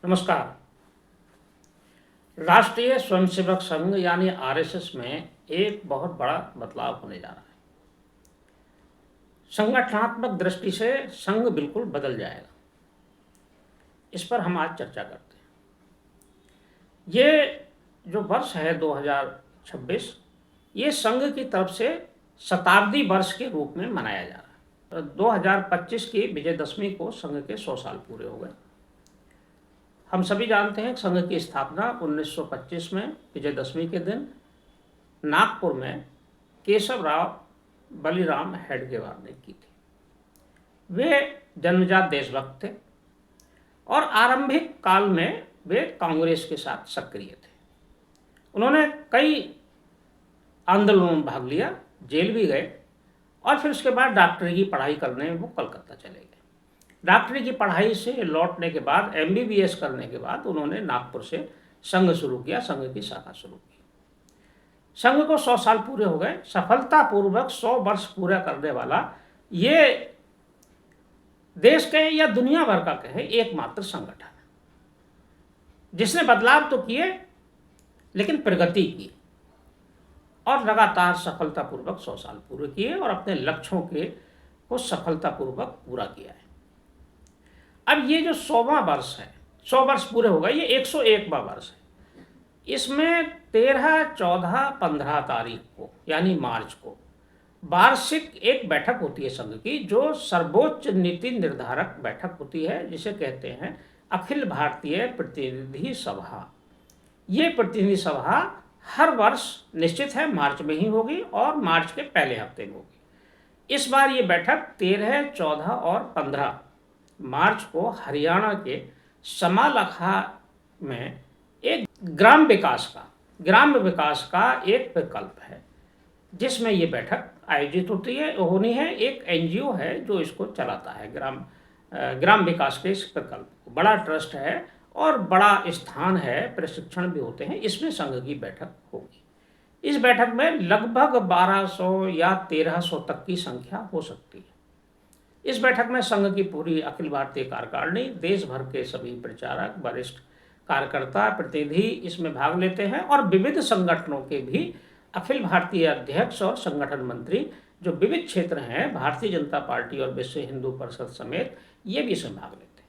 नमस्कार। राष्ट्रीय स्वयंसेवक संघ यानी आरएसएस में एक बहुत बड़ा बदलाव होने जा रहा है। संगठनात्मक दृष्टि से संघ बिल्कुल बदल जाएगा। इस पर हम आज चर्चा करते हैं। ये जो वर्ष है 2026, ये संघ की तरफ से शताब्दी वर्ष के रूप में मनाया जा रहा है। 2025 की विजयदशमी को संघ के 100 साल पूरे हो गए। हम सभी जानते हैं कि संघ की स्थापना 1925 में विजयदशमी के दिन नागपुर में केशवराव बलिराम हेडगेवार ने की थी। वे जन्मजात देशभक्त थे और आरंभिक काल में वे कांग्रेस के साथ सक्रिय थे। उन्होंने कई आंदोलनों में भाग लिया, जेल भी गए और फिर उसके बाद डॉक्टरी की पढ़ाई करने वो कलकत्ता चले गए। डॉक्टरी की पढ़ाई से लौटने के बाद MBBS करने के बाद उन्होंने नागपुर से संघ शुरू किया, संघ की शाखा शुरू की। संघ को 100 साल पूरे हो गए। सफलतापूर्वक 100 वर्ष पूरा करने वाला ये देश के या दुनिया भर का कहे एकमात्र संगठन है जिसने बदलाव तो किए लेकिन प्रगति की और लगातार सफलतापूर्वक 100 साल पूरे किए और अपने लक्ष्यों को सफलतापूर्वक पूरा किया है। अब ये जो 100वां वर्ष है, 100 वर्ष पूरे हो गए, ये 101वां वर्ष है। इसमें 13, 14, 15 तारीख को यानी मार्च को वार्षिक एक बैठक होती है संघ की, जो सर्वोच्च नीति निर्धारक बैठक होती है, जिसे कहते हैं अखिल भारतीय प्रतिनिधि सभा। ये प्रतिनिधि सभा हर वर्ष निश्चित है मार्च में ही होगी और मार्च के पहले हफ्ते में होगी। इस बार ये बैठक 13, 14 और 15 मार्च को हरियाणा के समालखा में एक ग्राम विकास का एक विकल्प है जिसमें ये बैठक आयोजित होनी है। एक NGO है जो इसको चलाता है, ग्राम विकास के इस प्रकल्प को। बड़ा ट्रस्ट है और बड़ा स्थान है, प्रशिक्षण भी होते हैं। इसमें संघ की बैठक होगी। इस बैठक में लगभग 1200 या 1300 तक की संख्या हो सकती है। इस बैठक में संघ की पूरी अखिल भारतीय कार्यकारिणी, देश भर के सभी प्रचारक, वरिष्ठ कार्यकर्ता, प्रतिनिधि इसमें भाग लेते हैं और विविध संगठनों के भी अखिल भारतीय अध्यक्ष और संगठन मंत्री जो विविध क्षेत्र हैं, भारतीय जनता पार्टी और विश्व हिंदू परिषद समेत, ये भी इसमें भाग लेते हैं।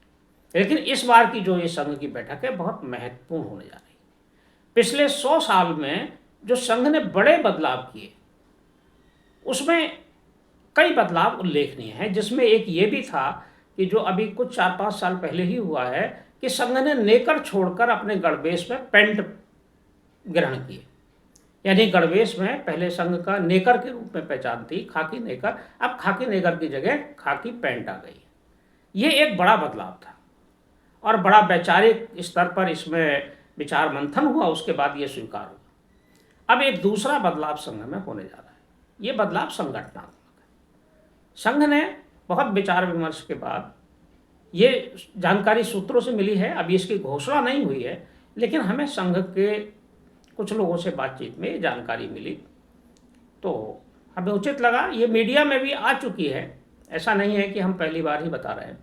लेकिन इस बार की जो ये संघ की बैठक है बहुत महत्वपूर्ण होने जा रही है। पिछले 100 साल में जो संघ ने बड़े बदलाव किए उसमें कई बदलाव उल्लेखनीय हैं, जिसमें एक ये भी था कि जो अभी कुछ 4-5 साल पहले ही हुआ है कि संघ ने नेकर छोड़कर अपने गणवेश में पैंट ग्रहण किए। यानी गणवेश में पहले संघ का नेकर के रूप में पहचान थी, खाकी नेकर, अब खाकी नेकर की जगह खाकी पैंट आ गई। ये एक बड़ा बदलाव था और बड़ा वैचारिक स्तर पर इसमें विचार मंथन हुआ, उसके बाद ये स्वीकार हुआ। अब एक दूसरा बदलाव संघ में होने जा रहा है। ये बदलाव संगठनात्मक है। संघ ने बहुत विचार विमर्श के बाद, ये जानकारी सूत्रों से मिली है, अभी इसकी घोषणा नहीं हुई है, लेकिन हमें संघ के कुछ लोगों से बातचीत में जानकारी मिली तो हमें उचित लगा। ये मीडिया में भी आ चुकी है, ऐसा नहीं है कि हम पहली बार ही बता रहे हैं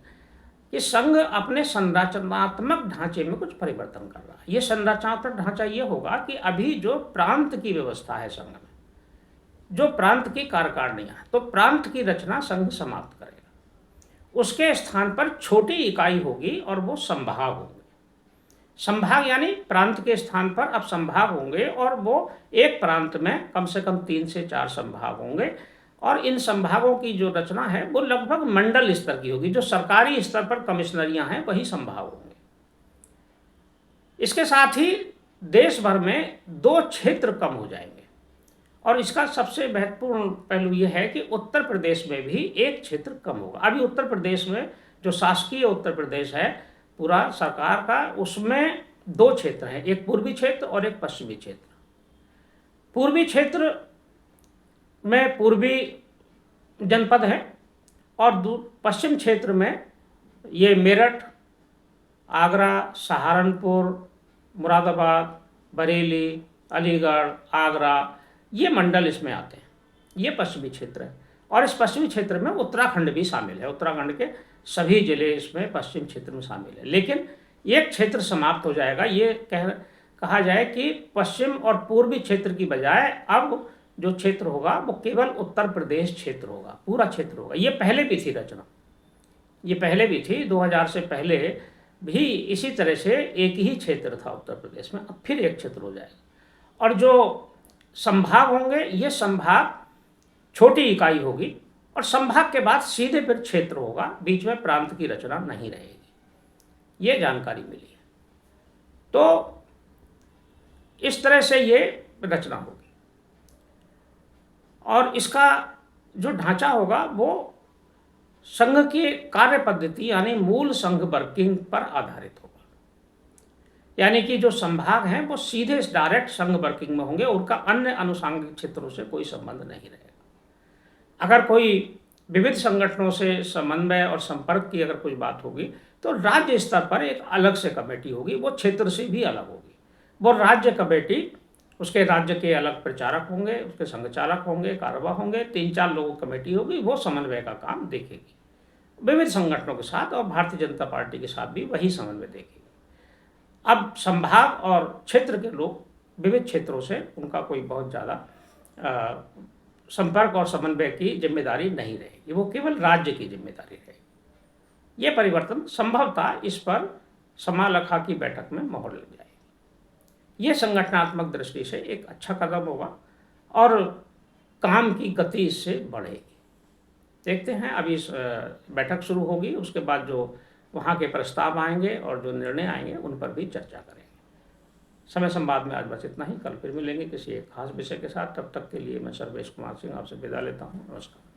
कि संघ अपने संरचनात्मक ढांचे में कुछ परिवर्तन कर रहा है। ये संरचनात्मक ढांचा ये होगा कि अभी जो प्रांत की व्यवस्था है संघ में, जो प्रांत की कार्यकारिणियाँ हैं, तो प्रांत की रचना संघ समाप्त करेगा। उसके स्थान पर छोटी इकाई होगी और वो संभाग होंगे। संभाग यानी प्रांत के स्थान पर अब संभाग होंगे और वो एक प्रांत में कम से कम 3 से 4 संभाग होंगे और इन संभागों की जो रचना है वो लगभग मंडल स्तर की होगी। जो सरकारी स्तर पर कमिश्नरियां हैं वही संभाग होंगे। इसके साथ ही देश भर में 2 क्षेत्र कम हो जाएंगे और इसका सबसे महत्वपूर्ण पहलू यह है कि उत्तर प्रदेश में भी एक क्षेत्र कम होगा। अभी उत्तर प्रदेश में जो शासकीय उत्तर प्रदेश है पूरा सरकार का, उसमें 2 क्षेत्र हैं, एक पूर्वी क्षेत्र और एक पश्चिमी क्षेत्र। पूर्वी क्षेत्र में पूर्वी जनपद है और पश्चिम क्षेत्र में ये मेरठ, आगरा, सहारनपुर, मुरादाबाद, बरेली, अलीगढ़, आगरा, ये मंडल इसमें आते हैं। ये पश्चिमी क्षेत्र है और इस पश्चिमी क्षेत्र में उत्तराखंड भी शामिल है। उत्तराखंड के सभी जिले इसमें पश्चिम क्षेत्र में शामिल है। लेकिन एक क्षेत्र समाप्त हो जाएगा। ये कहा जाए कि पश्चिम और पूर्वी क्षेत्र की बजाय अब जो क्षेत्र होगा वो केवल उत्तर प्रदेश क्षेत्र होगा, पूरा क्षेत्र होगा। ये पहले भी थी रचना, ये पहले भी थी, 2000 से पहले भी इसी तरह से एक ही क्षेत्र था उत्तर प्रदेश में, अब फिर एक क्षेत्र हो जाएगा। और जो संभाग होंगे, ये संभाग छोटी इकाई होगी और संभाग के बाद सीधे फिर क्षेत्र होगा, बीच में प्रांत की रचना नहीं रहेगी। ये जानकारी मिली है। तो इस तरह से ये रचना होगी और इसका जो ढांचा होगा वो संघ की कार्य पद्धति यानी मूल संघ वर्किंग पर आधारित होगा। यानी कि जो संभाग हैं वो सीधे डायरेक्ट संघ वर्किंग में होंगे, उनका अन्य अनुषंगिक क्षेत्रों से कोई संबंध नहीं रहेगा। अगर कोई विविध संगठनों से समन्वय और संपर्क की अगर कोई बात होगी तो राज्य स्तर पर एक अलग से कमेटी होगी, वो क्षेत्र से भी अलग होगी। वो राज्य कमेटी, उसके राज्य के अलग प्रचारक होंगे, उसके संघचालक होंगे, कारवा होंगे, 3-4 लोगों की कमेटी होगी, वो समन्वय का काम देखेगी विविध संगठनों के साथ, और भारतीय जनता पार्टी के साथ भी वही समन्वय देखेगी। अब संभाग और क्षेत्र के लोग विविध क्षेत्रों से उनका कोई बहुत ज़्यादा संपर्क और समन्वय की जिम्मेदारी नहीं रहेगी, वो केवल राज्य की जिम्मेदारी रहेगी। ये परिवर्तन संभवतः इस पर समालखा की बैठक में मोहर लग जाएगी। ये संगठनात्मक दृष्टि से एक अच्छा कदम होगा और काम की गति इससे बढ़ेगी। देखते हैं, अभी इस बैठक शुरू होगी, उसके बाद जो वहाँ के प्रस्ताव आएंगे और जो निर्णय आएंगे उन पर भी चर्चा करेंगे। समय संवाद में आज बस इतना ही। कल फिर मिलेंगे किसी एक खास विषय के साथ। तब तक के लिए मैं सर्वेश कुमार सिंह आपसे विदा लेता हूँ। नमस्कार।